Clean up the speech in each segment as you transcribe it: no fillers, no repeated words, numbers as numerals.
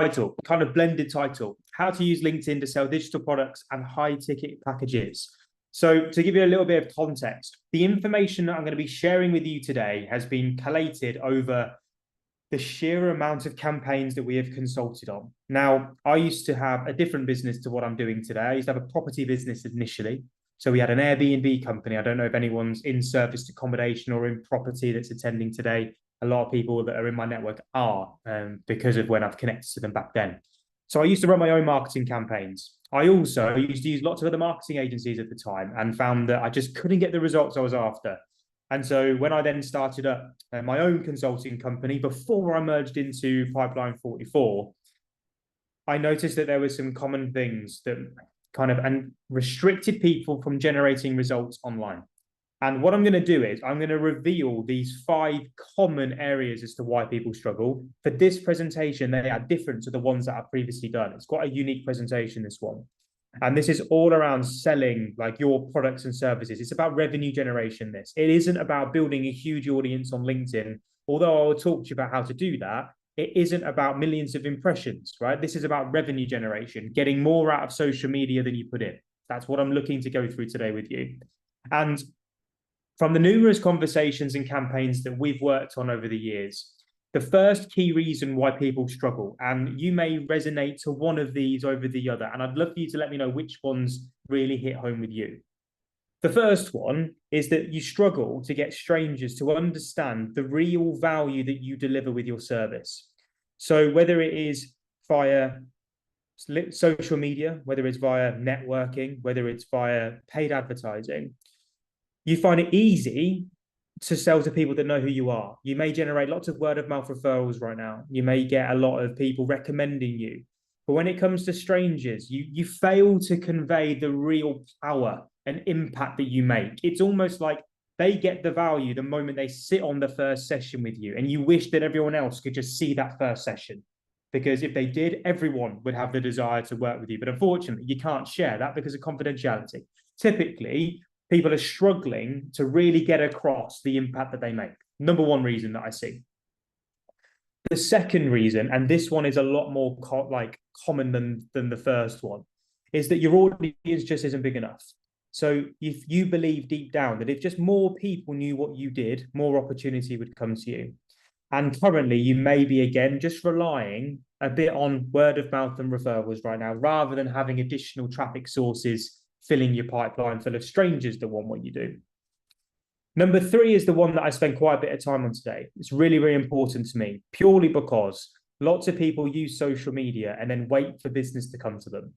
title, kind of blended title, how to use LinkedIn to sell digital products and high ticket packages. So to give you a little bit of context, the information that I'm going to be sharing with you today has been collated over the sheer amount of campaigns that we have consulted on. Now, I used to have a different business to what I'm doing today. I used to have a property business initially. So we had an Airbnb company. I don't know if anyone's in serviced accommodation or in property that's attending today. A lot of people that are in my network are because of when I've connected to them back then. So I used to run my own marketing campaigns. I also used to use lots of other marketing agencies at the time and found that I just couldn't get the results I was after. And so when I then started up my own consulting company before I merged into Pipeline 44, I noticed that there were some common things that kind of and restricted people from generating results online. And what I'm going to do is I'm going to reveal these 5 common areas as to why people struggle. For this presentation, they are different to the ones that I've previously done. It's quite a unique presentation, this one. And this is all around selling like your products and services. It's about revenue generation, this. It isn't about building a huge audience on LinkedIn. Although I will talk to you about how to do that, it isn't about millions of impressions, right? This is about revenue generation, getting more out of social media than you put in. That's what I'm looking to go through today with you. And from the numerous conversations and campaigns that we've worked on over the years, the first key reason why people struggle, and you may resonate to one of these over the other, and I'd love for you to let me know which ones really hit home with you. The first one is that you struggle to get strangers to understand the real value that you deliver with your service. So whether it is via social media, whether it's via networking, whether it's via paid advertising, you find it easy to sell to people that know who you are. You may generate lots of word of mouth referrals right now. You may get a lot of people recommending you. But when it comes to strangers, you fail to convey the real power and impact that you make. It's almost like they get the value the moment they sit on the first session with you. And you wish that everyone else could just see that first session. Because if they did, everyone would have the desire to work with you. But unfortunately, you can't share that because of confidentiality. Typically, people are struggling to really get across the impact that they make. Number one reason that I see. The second reason, and this one is a lot more common than the first one, is that your audience just isn't big enough. So if you believe deep down that if just more people knew what you did, more opportunity would come to you. And currently you may be, again, just relying a bit on word of mouth and referrals right now, rather than having additional traffic sources filling your pipeline full of strangers that want what you do. Number 3 is the one that I spent quite a bit of time on today. It's really, really important to me, purely because lots of people use social media and then wait for business to come to them.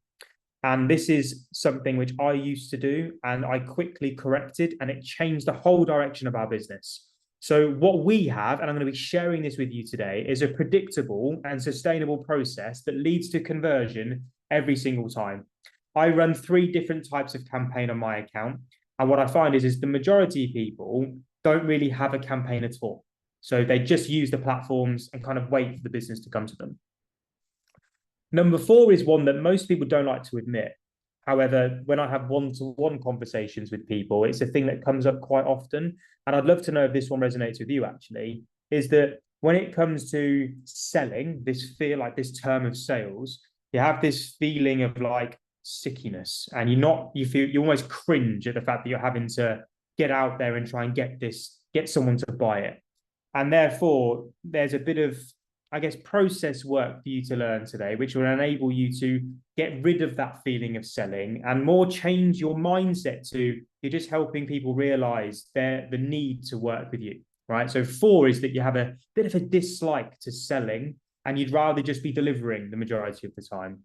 And this is something which I used to do, and I quickly corrected, and it changed the whole direction of our business. So what we have, and I'm going to be sharing this with you today, is a predictable and sustainable process that leads to conversion every single time. I run 3 different types of campaign on my account. And what I find is the majority of people don't really have a campaign at all. So they just use the platforms and kind of wait for the business to come to them. Number 4 is one that most people don't like to admit. However, when I have one-to-one conversations with people, it's a thing that comes up quite often. And I'd love to know if this one resonates with you, actually, is that when it comes to selling, this term of sales, you have this feeling of like sickiness, and you almost cringe at the fact that you're having to get out there and try and get someone to buy it. And therefore, there's a bit of, I guess, process work for you to learn today, which will enable you to get rid of that feeling of selling and more change your mindset to you're just helping people realize the need to work with you, right? So 4 is that you have a bit of a dislike to selling and you'd rather just be delivering the majority of the time.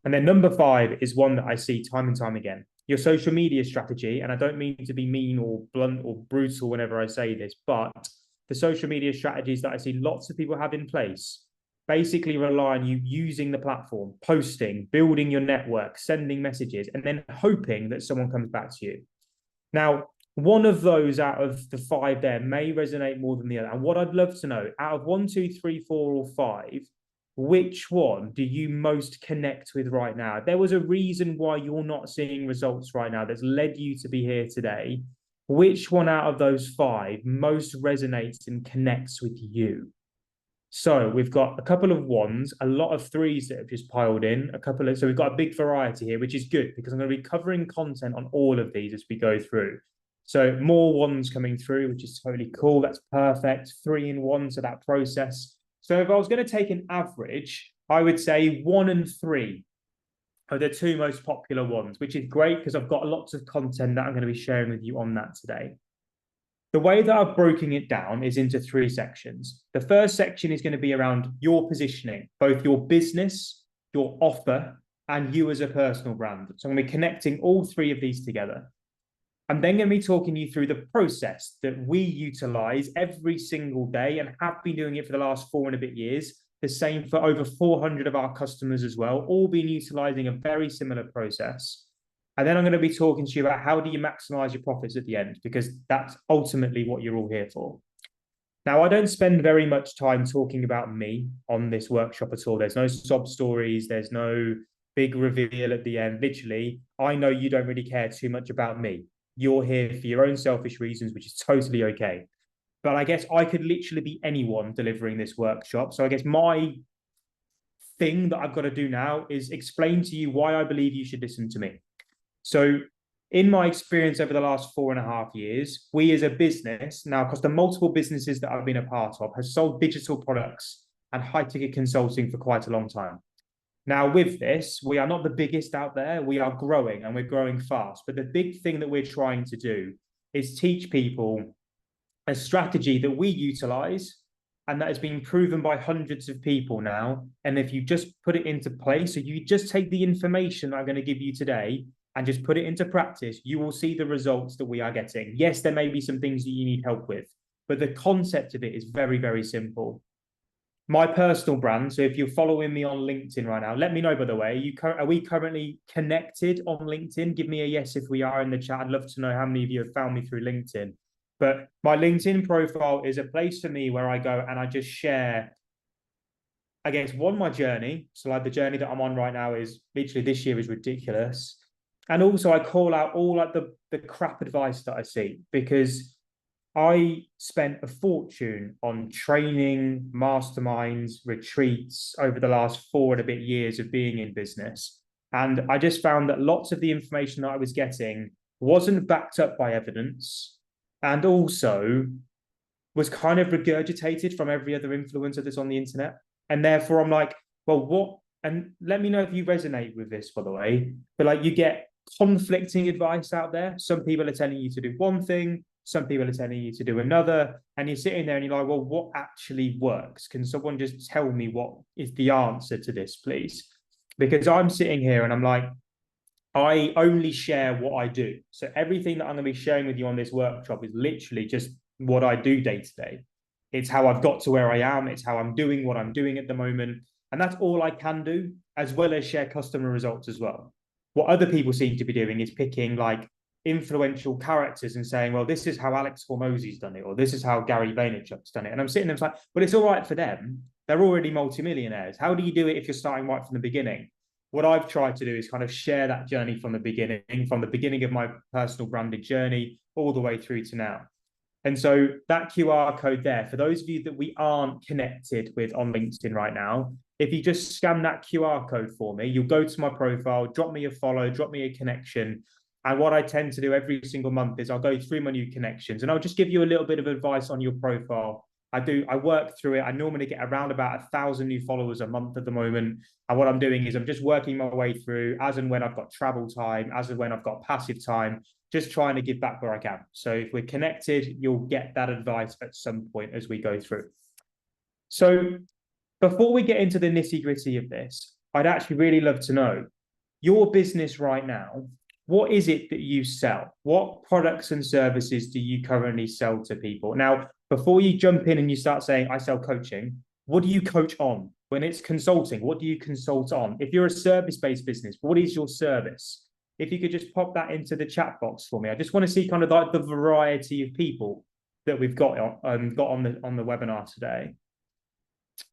And then number 5 is one that I see time and time again. Your social media strategy, and I don't mean to be mean or blunt or brutal whenever I say this, but the social media strategies that I see lots of people have in place basically rely on you using the platform, posting, building your network, sending messages, and then hoping that someone comes back to you. Now, one of those out of the 5 there may resonate more than the other. And what I'd love to know, out of 1, 2, 3, 4, or 5, which one do you most connect with right now? If there was a reason why you're not seeing results right now that's led you to be here today, which one out of those 5 most resonates and connects with you? So we've got a couple of ones, a lot of threes that have just piled in, so we've got a big variety here, which is good because I'm going to be covering content on all of these as we go through. So more ones coming through, which is totally cool. That's perfect. 3 in 1 to that process. So if I was going to take an average, I would say 1 and 3 are the 2 most popular ones, which is great because I've got lots of content that I'm going to be sharing with you on that today. The way that I've broken it down is into 3 sections. The first section is going to be around your positioning, both your business, your offer, and you as a personal brand. So I'm going to be connecting all 3 of these together. I'm then going to be talking you through the process that we utilize every single day and have been doing it for the last 4 and a bit years. The same for over 400 of our customers as well, all been utilizing a very similar process. And then I'm going to be talking to you about how do you maximize your profits at the end, because that's ultimately what you're all here for. Now, I don't spend very much time talking about me on this workshop at all. There's no sob stories. There's no big reveal at the end. Literally, I know you don't really care too much about me. You're here for your own selfish reasons, which is totally okay. But I guess I could literally be anyone delivering this workshop. So I guess my thing that I've got to do now is explain to you why I believe you should listen to me. So in my experience over the last 4.5 years, we as a business, now across the multiple businesses that I've been a part of, have sold digital products and high-ticket consulting for quite a long time. Now, with this, we are not the biggest out there. We are growing and we're growing fast. But the big thing that we're trying to do is teach people a strategy that we utilize and that has been proven by hundreds of people now. And if you just put it into place, so you just take the information I'm going to give you today and just put it into practice, you will see the results that we are getting. Yes, there may be some things that you need help with, but the concept of it is very, very simple. My personal brand, so if you're following me on LinkedIn right now, let me know, by the way, are we currently connected on LinkedIn? Give me a yes if we are in the chat. I'd love to know how many of you have found me through LinkedIn. But my LinkedIn profile is a place for me where I go and I just share, I guess, my journey. So like the journey that I'm on right now is literally, this year is ridiculous. And also I call out all like the crap advice that I see, because I spent a fortune on training, masterminds, retreats over the last 4 and a bit years of being in business. And I just found that lots of the information that I was getting wasn't backed up by evidence, and also was kind of regurgitated from every other influencer that's on the internet. And therefore I'm like, well, what? And let me know if you resonate with this, by the way. But like, you get conflicting advice out there. Some people are telling you to do one thing, some people are telling you to do another, and you're sitting there and you're like, well, what actually works? Can someone just tell me what is the answer to this, please? Because I'm sitting here and I'm like, I only share what I do. So everything that I'm going to be sharing with you on this workshop is literally just what I do day to day. It's how I've got to where I am. It's how I'm doing what I'm doing at the moment. And that's all I can do, as well as share customer results as well. What other people seem to be doing is picking like influential characters and saying, well, this is how Alex Hormozy's done it, or this is how Gary Vaynerchuk's done it. And I'm sitting there like, well, it's all right for them. They're already multimillionaires. How do you do it if you're starting right from the beginning? What I've tried to do is kind of share that journey from the beginning of my personal branded journey all the way through to now. And so that QR code there, for those of you that we aren't connected with on LinkedIn right now, if you just scan that QR code for me, you'll go to my profile, drop me a follow, drop me a connection. And what I tend to do every single month is I'll go through my new connections and I'll just give you a little bit of advice on your profile. I work through it. I normally get around about 1,000 new followers a month at the moment. And what I'm doing is I'm just working my way through as and when I've got travel time, as and when I've got passive time, just trying to give back where I can. So if we're connected, you'll get that advice at some point as we go through. So before we get into the nitty-gritty of this, I'd actually really love to know your business right now. What is it that you sell? What products and services do you currently sell to people? Now, before you jump in and you start saying, I sell coaching, what do you coach on? When it's consulting, what do you consult on? If you're a service-based business, what is your service? If you could just pop that into the chat box for me. I just want to see kind of like the variety of people that we've got on the webinar today.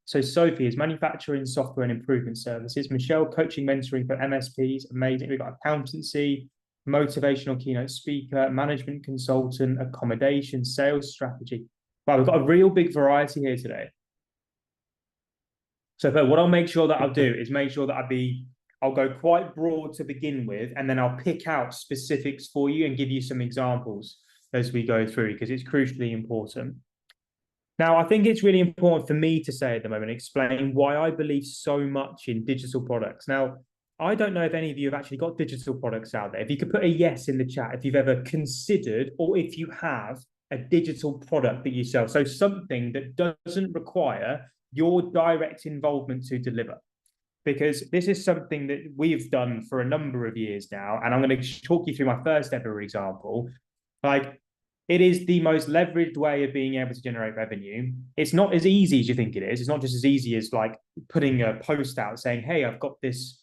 So Sophie is manufacturing, software and improvement services. Michelle, coaching, mentoring for MSPs. Amazing. We've got accountancy, motivational keynote speaker, management consultant, accommodation, sales strategy. Wow, we've got a real big variety here today. So what I'll make sure that I'll do is make sure that I'll go quite broad to begin with, and then I'll pick out specifics for you and give you some examples as we go through, because it's crucially important. Now, I think it's really important for me to say at the moment, explain why I believe so much in digital products. Now, I don't know if any of you have actually got digital products out there. If you could put a yes in the chat, if you've ever considered, or if you have a digital product that you sell. So something that doesn't require your direct involvement to deliver. Because this is something that we've done for a number of years now. And I'm going to talk you through my first ever example. Like, it is the most leveraged way of being able to generate revenue. It's not as easy as you think it is. It's not just as easy as like putting a post out saying, hey, I've got this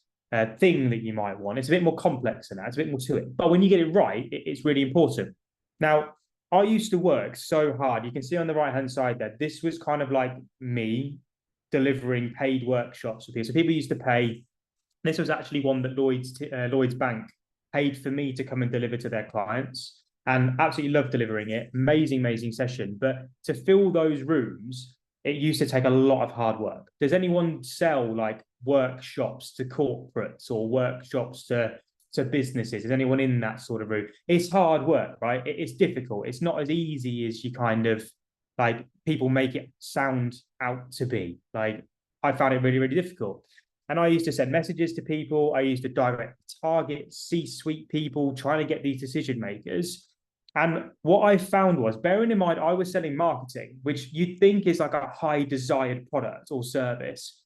thing that you might want. It's a bit more complex than that. It's a bit more to it. But when you get it right, it's really important. Now, I used to work so hard. You can see on the right-hand side there, this was kind of like me delivering paid workshops with people. So people used to pay. This was actually one that Lloyd's Bank paid for me to come and deliver to their clients, and absolutely loved delivering it. Amazing session. But to fill those rooms, it used to take a lot of hard work. Does anyone sell like workshops to corporates or workshops to businesses? Is anyone in that sort of route? It's hard work, right? It's difficult. It's not as easy as you kind of like people make it sound out to be. Like, I found it really difficult. And I used to send messages to people. I used to direct target C-suite people, trying to get these decision makers. And what I found was, bearing in mind, I was selling marketing, which you'd think is like a high desired product or service.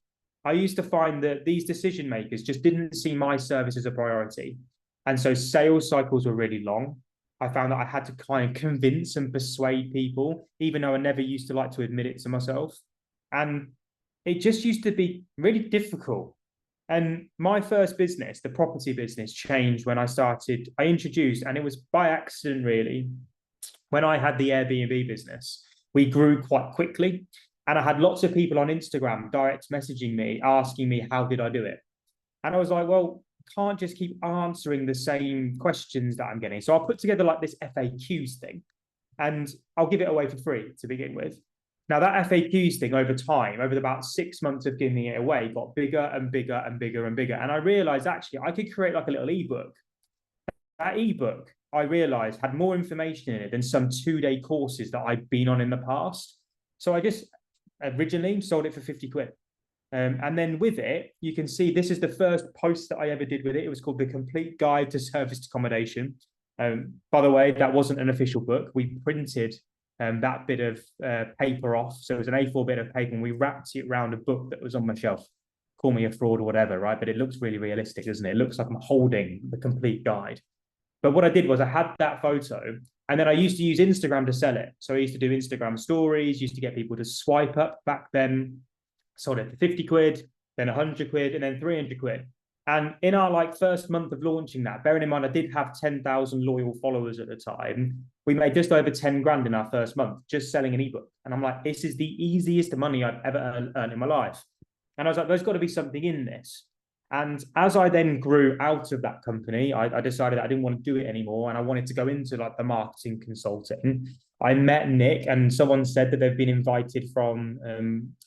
I used to find that these decision makers just didn't see my service as a priority. And so sales cycles were really long. I found that I had to kind of convince and persuade people, even though I never used to like to admit it to myself. And it just used to be really difficult. And my first business, the property business, changed when I introduced, and it was by accident really, when I had the Airbnb business. We grew quite quickly, and I had lots of people on Instagram direct messaging me, asking me, how did I do it? And I was like, well, can't just keep answering the same questions that I'm getting. So I'll put together like this FAQs thing, and I'll give it away for free to begin with. Now, that FAQs thing over time, over about 6 months of giving it away, got bigger and bigger and bigger and bigger. And I realized actually I could create like a little ebook. That ebook, I realized, had more information in it than some 2-day courses that I'd been on in the past. So I just originally sold it for 50 quid. And then with it, you can see this is the first post that I ever did with it. It was called The Complete Guide to Serviced Accommodation. By the way, that wasn't an official book. We printed that bit of paper off. So it was an A4 bit of paper, and we wrapped it around a book that was on my shelf. Call me a fraud or whatever, right? But it looks really realistic, doesn't it? It looks like I'm holding the complete guide. But what I did was I had that photo, and then I used to use Instagram to sell it. So I used to do Instagram stories, used to get people to swipe up back then. Sold it for 50 quid, then 100 quid, and then 300 quid. And in our like first month of launching that, bearing in mind I did have 10,000 loyal followers at the time, we made just over 10 grand in our first month just selling an ebook. And I'm like, this is the easiest money I've ever earned in my life. And I was like, there's got to be something in this. And as I then grew out of that company, I decided I didn't want to do it anymore, and I wanted to go into like the marketing consulting. I met Nick, and someone said that they've been invited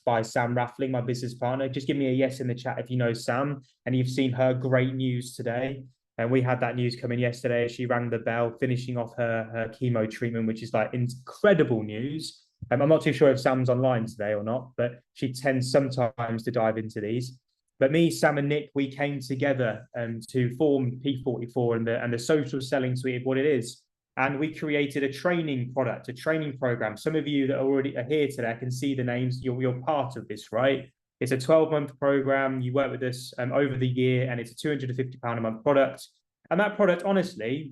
by Sam Raffling, my business partner. Just give me a yes in the chat if you know Sam and you've seen her great news today. And we had that news coming yesterday. She rang the bell, finishing off her chemo treatment, which is like incredible news. I'm not too sure if Sam's online today or not, but she tends sometimes to dive into these. But me, Sam, and Nick, we came together to form P44 and the social selling suite of what it is. And we created a training product, a training program. Some of you that already are here today, I can see the names. You're part of this, right? It's a 12-month program. You work with us over the year, and it's a £250 a month product. And that product, honestly,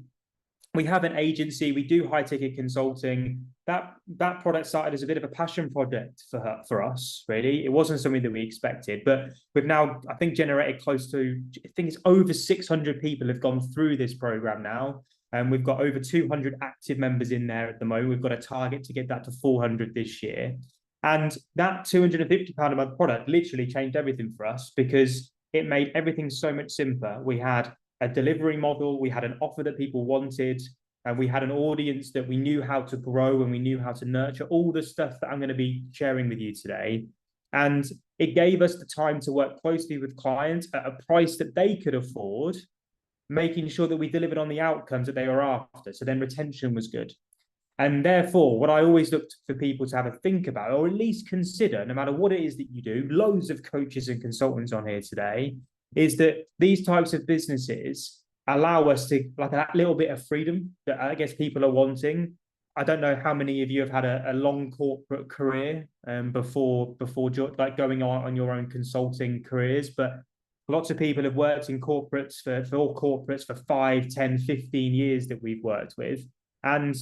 we have an agency. We do high-ticket consulting. That product started as a bit of a passion project for us, really. It wasn't something that we expected, but we've now, I think, generated close to, I think it's over 600 people have gone through this program now. And we've got over 200 active members in there at the moment. We've got a target to get that to 400 this year. And that £250 a month product literally changed everything for us, because it made everything so much simpler. We had a delivery model, we had an offer that people wanted, and we had an audience that we knew how to grow and we knew how to nurture, all the stuff that I'm going to be sharing with you today. And It gave us the time to work closely with clients at a price that they could afford, making sure that we delivered on the outcomes that they were after. So then retention was good. And therefore, what I always look for people to have a think about, or at least consider, no matter what it is that you do, loads of coaches and consultants on here today, is that these types of businesses allow us to, like, that little bit of freedom that I guess people are wanting. I don't know how many of you have had a long corporate career before like going on your own consulting careers, but lots of people have worked in corporates for all corporates for 5, 10, 15 years that we've worked with. And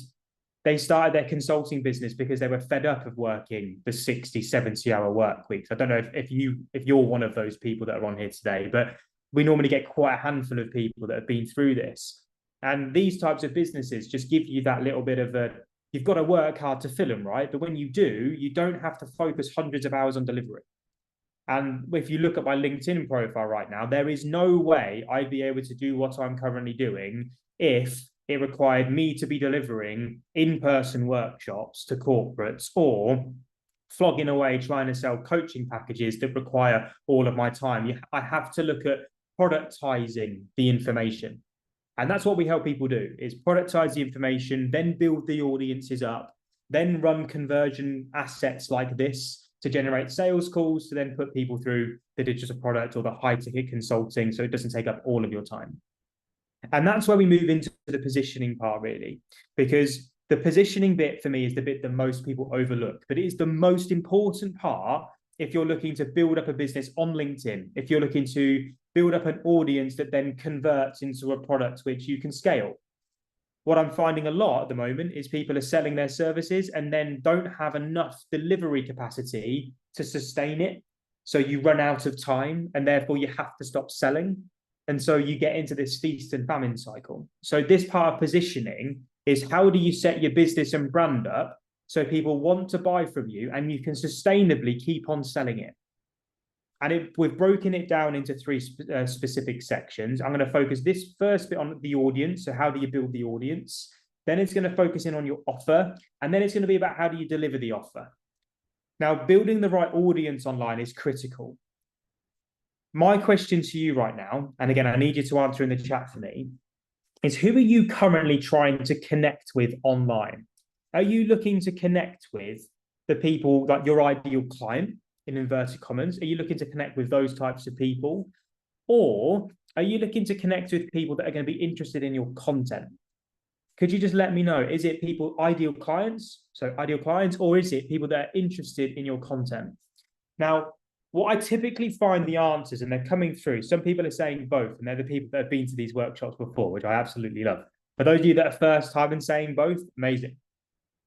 they started their consulting business because they were fed up of working the 60, 70-hour work weeks. I don't know if you're one of those people that are on here today, but we normally get quite a handful of people that have been through this. And these types of businesses just give you that little bit of you've got to work hard to fill them, right? But when you do, you don't have to focus hundreds of hours on delivery. And if you look at my LinkedIn profile right now, there is no way I'd be able to do what I'm currently doing if it required me to be delivering in-person workshops to corporates or flogging away trying to sell coaching packages that require all of my time. I have to look at productizing the information. And that's what we help people do, is productize the information, then build the audiences up, then run conversion assets like this to generate sales calls, to then put people through the digital product or the high ticket consulting so it doesn't take up all of your time. And that's where we move into the positioning part, really, because the positioning bit for me is the bit that most people overlook, but it is the most important part if you're looking to build up a business on LinkedIn, if you're looking to build up an audience that then converts into a product which you can scale. What I'm finding a lot at the moment is people are selling their services and then don't have enough delivery capacity to sustain it. So you run out of time and therefore you have to stop selling. And so you get into this feast and famine cycle. So this part of positioning is, how do you set your business and brand up so people want to buy from you and you can sustainably keep on selling it? And we've broken it down into 3 specific sections. I'm going to focus this first bit on the audience. So how do you build the audience? Then it's going to focus in on your offer. And then it's going to be about how do you deliver the offer. Now, building the right audience online is critical. My question to you right now, and again, I need you to answer in the chat for me, is who are you currently trying to connect with online? Are you looking to connect with the people, like your ideal client, in inverted commas? Are you looking to connect with those types of people? Or are you looking to connect with people that are going to be interested in your content? Could you just let me know, is it people, ideal clients, or is it people that are interested in your content? Now, what I typically find the answers, and they're coming through, some people are saying both, and they're the people that have been to these workshops before, which I absolutely love. For those of you that are first time and saying both, amazing.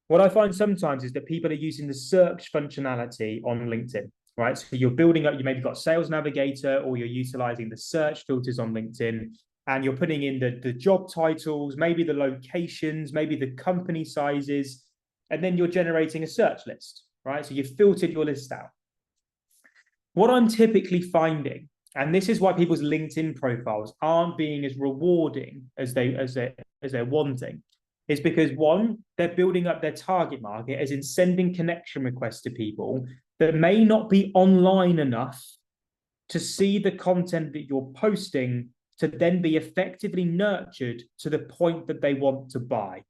What I find sometimes is that people are using the search functionality on LinkedIn, right? So you're building up, you maybe got Sales Navigator, or you're utilizing the search filters on LinkedIn, and you're putting in the job titles, maybe the locations, maybe the company sizes, and then you're generating a search list, right? So you've filtered your list out. What I'm typically finding, and this is why people's LinkedIn profiles aren't being as rewarding as they're wanting, is because, one, they're building up their target market, as in sending connection requests to people that may not be online enough to see the content that you're posting to then be effectively nurtured to the point that they want to buy.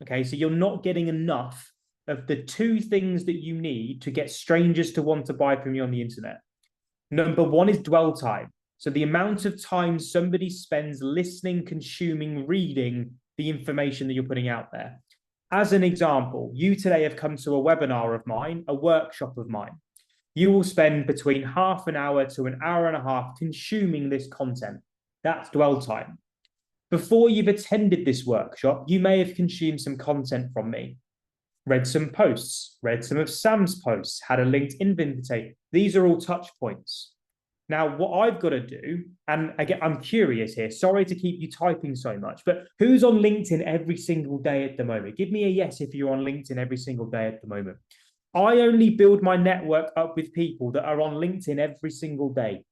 Okay, so you're not getting enough of the 2 things that you need to get strangers to want to buy from you on the internet. Number 1 is dwell time. So the amount of time somebody spends listening, consuming, reading the information that you're putting out there. As an example, you today have come to a webinar of mine, a workshop of mine. You will spend between half an hour to an hour and a half consuming this content. That's dwell time. Before you've attended this workshop, you may have consumed some content from me, read some posts, read some of Sam's posts, had a LinkedIn invitation. These are all touch points. Now, what I've got to do, and again, I'm curious here, sorry to keep you typing so much, but who's on LinkedIn every single day at the moment? Give me a yes if you're on LinkedIn every single day at the moment. I only build my network up with people that are on LinkedIn every single day,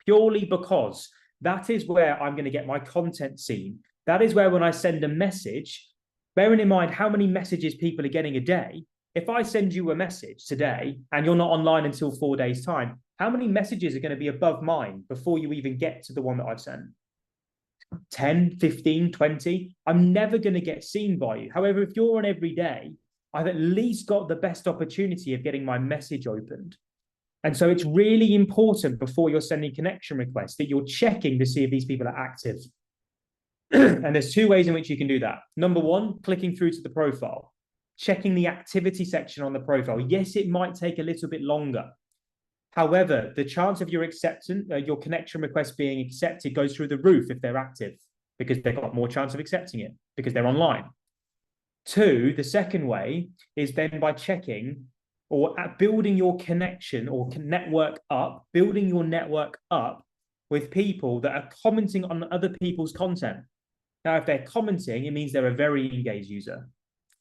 purely because that is where I'm going to get my content seen. That is where, when I send a message, bearing in mind how many messages people are getting a day, If I send you a message today and you're not online until 4 days' time, how many messages are going to be above mine before you even get to the one that I've sent? 10, 15, 20. I'm never going to get seen by you. However, if you're on every day, I've at least got the best opportunity of getting my message opened. And so it's really important before you're sending connection requests that you're checking to see if these people are active. And there's two ways in which you can do that. Number one, clicking through to the profile, checking the activity section on the profile. Yes, it might take a little bit longer. However, the chance of your connection request being accepted goes through the roof if they're active, because they've got more chance of accepting it because they're online. Two, the second way is then by checking or building your connection or network up, building your network up with people that are commenting on other people's content. Now, if they're commenting, it means they're a very engaged user,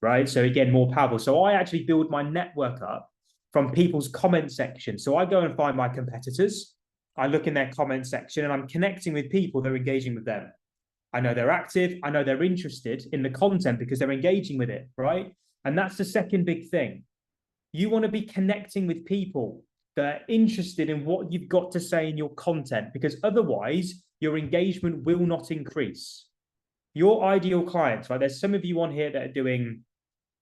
right? So again, more powerful. So I actually build my network up from people's comment section. So I go and find my competitors. I look in their comment section and I'm connecting with people that are engaging with them. I know they're active. I know they're interested in the content because they're engaging with it, right? And that's the second big thing. You want to be connecting with people that are interested in what you've got to say in your content, because otherwise your engagement will not increase. Your ideal clients, right? There's some of you on here that are doing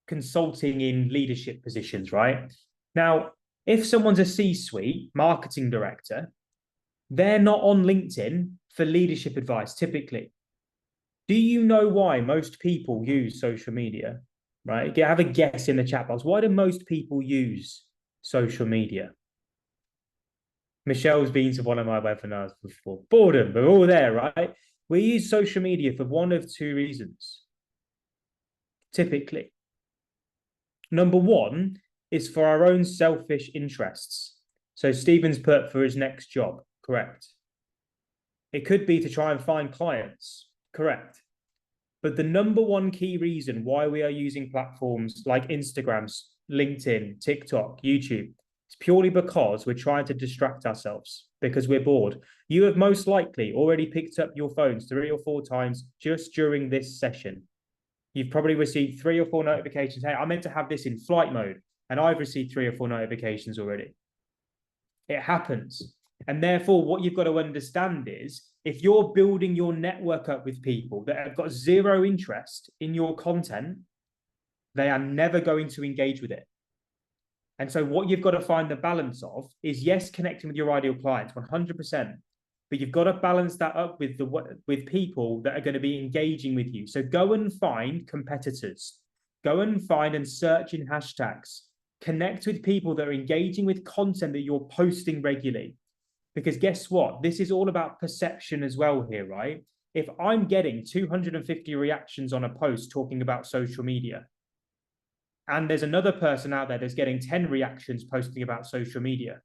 consulting in leadership positions, right? Now, if someone's a C-suite marketing director, they're not on LinkedIn for leadership advice typically. Do you know why most people use social media? Right? Have a guess in the chat box. Why do most people use social media? Michelle's been to one of my webinars before. Boredom, we're all there, right? We use social media for one of two reasons, typically. Number one is for our own selfish interests. So Stephen's put for his next job, correct. It could be to try and find clients, correct. But the number one key reason why we are using platforms like Instagram, LinkedIn, TikTok, YouTube, is purely because we're trying to distract ourselves because we're bored. You have most likely already picked up your phones 3 or 4 times just during this session. You've probably received 3 or 4 notifications. Hey, I meant to have this in flight mode. And I've received 3 or 4 notifications already. It happens. And therefore, what you've got to understand is if you're building your network up with people that have got zero interest in your content, they are never going to engage with it. And so what you've got to find the balance of is, yes, connecting with your ideal clients 100%, but you've got to balance that up with people that are going to be engaging with you. So go and find competitors. Go and find and search in hashtags. Connect with people that are engaging with content that you're posting regularly. Because guess what? This is all about perception as well here, right? If I'm getting 250 reactions on a post talking about social media, and there's another person out there that's getting 10 reactions posting about social media,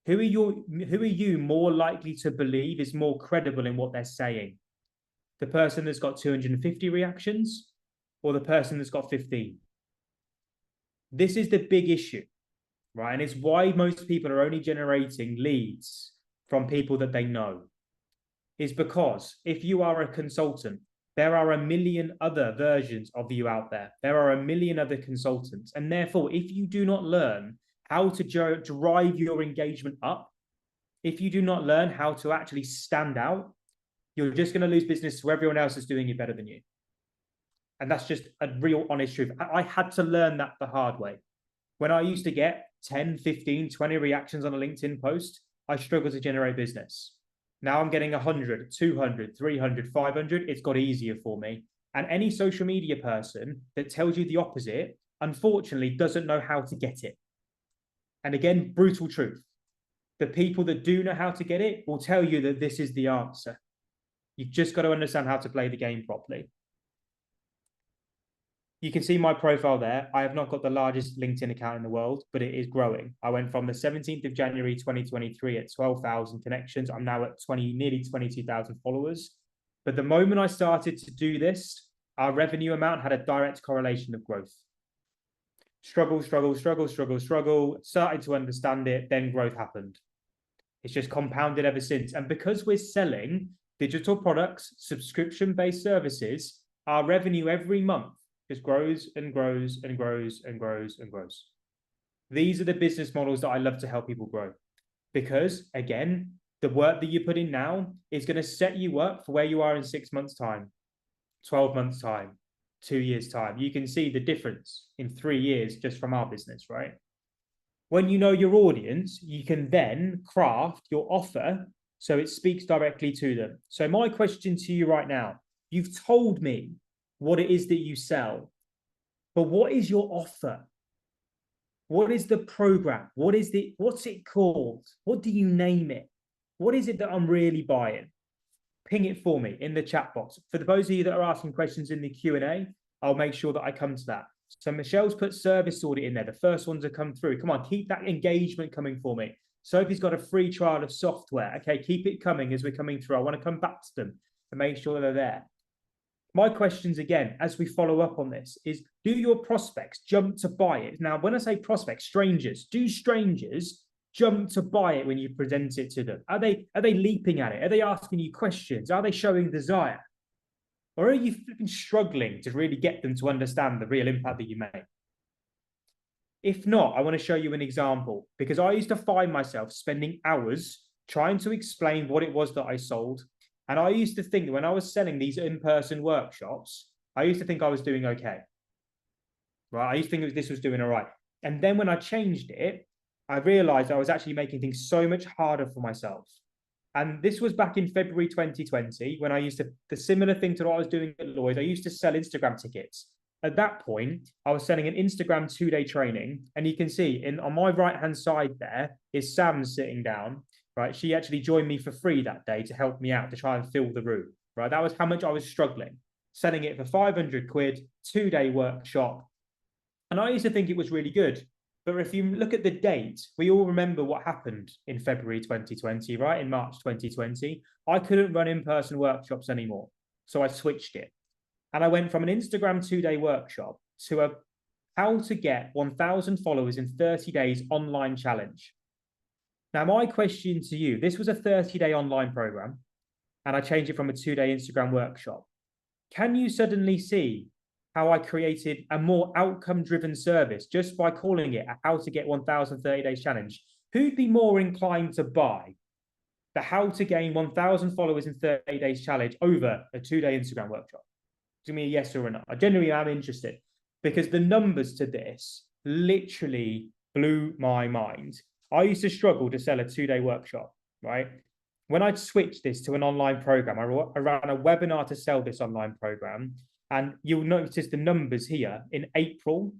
who are you more likely to believe is more credible in what they're saying? The person that's got 250 reactions or the person that's got 15? This is the big issue, right? And it's why most people are only generating leads from people that they know. Is because if you are a consultant, there are a million other versions of you out there. There are a million other consultants. And therefore, if you do not learn how to drive your engagement up, if you do not learn how to actually stand out, you're just going to lose business to everyone else that's doing it better than you. And that's just a real honest truth. I had to learn that the hard way. When I used to get 10, 15, 20 reactions on a LinkedIn post, I struggled to generate business. Now I'm getting 100, 200, 300, 500. It's got easier for me. And any social media person that tells you the opposite, unfortunately, doesn't know how to get it. And again, brutal truth. The people that do know how to get it will tell you that this is the answer. You've just got to understand how to play the game properly. You can see my profile there. I have not got the largest LinkedIn account in the world, but it is growing. I went from the 17th of January, 2023 at 12,000 connections. I'm now at nearly 22,000 followers. But the moment I started to do this, our revenue amount had a direct correlation of growth. Struggle, started to understand it, then growth happened. It's just compounded ever since. And because we're selling digital products, subscription-based services, our revenue every month just grows and grows and grows and grows and grows. These are the business models that I love to help people grow, because again, the work that you put in now is going to set you up for where you are in 6 months' time, 12 months' time, 2 years' time. You can see the difference in 3 years just from our business, right? When you know your audience, you can then craft your offer so it speaks directly to them. So my question to you right now, you've told me what it is that you sell, but what is your offer? What is the program? What's it called? What do you name it? What is it that I'm really buying? Ping it for me in the chat box. For those of you that are asking questions in the Q&A, I'll make sure that I come to that. So Michelle's put service audit in there. The first ones have come through. Come on, keep that engagement coming for me. Sophie's got a free trial of software. Okay, keep it coming as we're coming through. I want to come back to them and make sure they're there. My questions again, as we follow up on this, is do your prospects jump to buy it? Now, when I say prospects, strangers, do strangers jump to buy it when you present it to them? Are they leaping at it? Are they asking you questions? Are they showing desire? Or are you struggling to really get them to understand the real impact that you make? If not, I want to show you an example, because I used to find myself spending hours trying to explain what it was that I sold. And I used to think that when I was selling these in-person workshops, I used to think I was doing okay. Right? I used to think this was doing all right. And then when I changed it, I realized I was actually making things so much harder for myself. And this was back in February 2020, when I used to, the similar thing to what I was doing at Lloyd, I used to sell Instagram tickets. At that point, I was selling an Instagram 2-day training. And you can see on my right-hand side there is Sam sitting down, right? She actually joined me for free that day to help me out to try and fill the room, right? That was how much I was struggling, selling it for 500 quid, 2-day workshop. And I used to think it was really good. But if you look at the date, we all remember what happened in February 2020, right? In March 2020, I couldn't run in-person workshops anymore. So I switched it. And I went from an Instagram 2-day workshop to a how to get 1,000 followers in 30 days online challenge. Now, my question to you, this was a 30-day online program, and I changed it from a 2-day Instagram workshop. Can you suddenly see how I created a more outcome-driven service just by calling it a how to get 1,000 30 days challenge? Who'd be more inclined to buy the how to gain 1,000 followers in 30 days challenge over a 2-day Instagram workshop? Give me a yes or a no. I genuinely am interested, because the numbers to this literally blew my mind. I used to struggle to sell a 2-day workshop, right? When I switched this to an online program, I ran a webinar to sell this online program. And you'll notice the numbers here in April.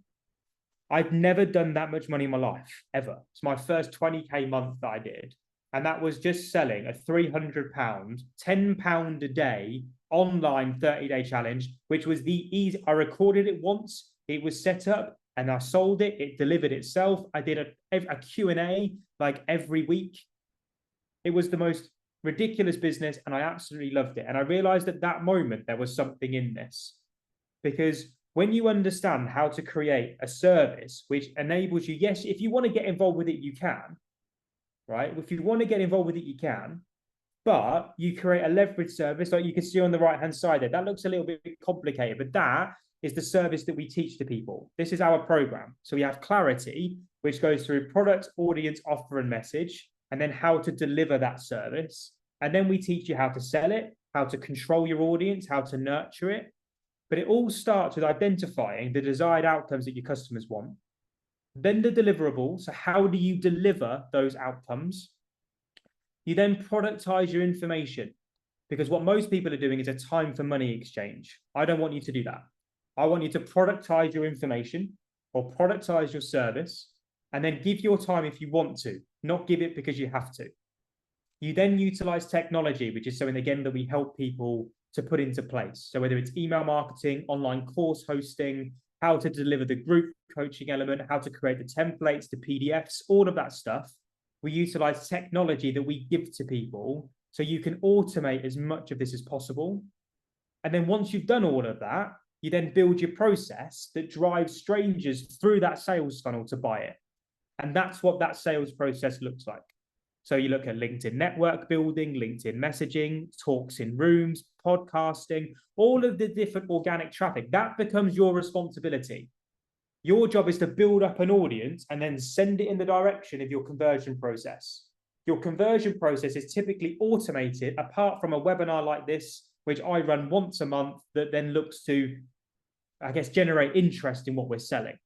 I've never done that much money in my life, ever. It's my first 20K month that I did. And that was just selling a £300, £10 a day online 30-day challenge, which was the easy. I recorded it once, it was set up, and I sold it. It delivered itself. I did a Q&A like every week. It was the most ridiculous business, and I absolutely loved it. And I realized at that moment there was something in this. Because when you understand how to create a service which enables you, yes, if you want to get involved with it, you can, right? If you want to get involved with it, you can, but you create a leverage service like you can see on the right-hand side there. That looks a little bit complicated, but that is the service that we teach to people. This is our program. So we have clarity, which goes through product, audience, offer, and message, and then how to deliver that service. And then we teach you how to sell it, how to control your audience, how to nurture it. But it all starts with identifying the desired outcomes that your customers want. Then the deliverables. So how do you deliver those outcomes? You then productize your information, because what most people are doing is a time for money exchange. I don't want you to do that. I want you to productize your information or productize your service, and then give your time if you want to, not give it because you have to. You then utilize technology, which is something, again, that we help people to put into place. So whether it's email marketing, online course hosting, how to deliver the group coaching element, how to create the templates, the PDFs, all of that stuff, we utilize technology that we give to people so you can automate as much of this as possible. And then once you've done all of that, you then build your process that drives strangers through that sales funnel to buy it. And that's what that sales process looks like. So you look at LinkedIn network building, LinkedIn messaging, talks in rooms, podcasting, all of the different organic traffic. That becomes your responsibility. Your job is to build up an audience and then send it in the direction of your conversion process. Your conversion process is typically automated, apart from a webinar like this, which I run once a month, that then looks to, I guess, generate interest in what we're selling.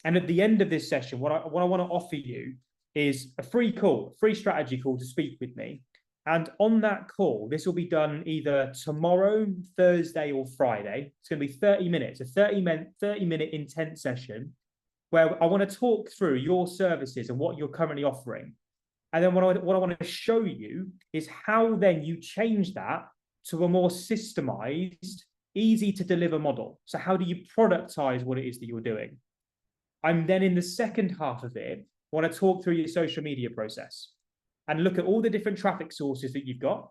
And at the end of this session, what I want to offer you is a free call, free strategy call to speak with me. And on that call, this will be done either tomorrow, Thursday, or Friday. It's going to be 30 minutes, a 30-minute intense session where I want to talk through your services and what you're currently offering. And then what I want to show you is how then you change that to a more systemized, easy to deliver model. So how do you productize what it is that you're doing? I'm then in the second half of it, want to talk through your social media process and look at all the different traffic sources that you've got.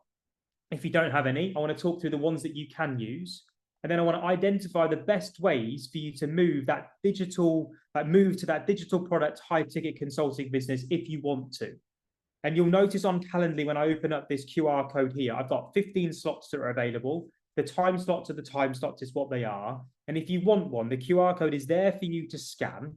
If you don't have any, I want to talk through the ones that you can use. And then I want to identify the best ways for you to move to that digital product, high ticket consulting business if you want to. And you'll notice on Calendly, when I open up this QR code here, I've got 15 slots that are available. The time slots are the time slots is what they are. And if you want one, the QR code is there for you to scan.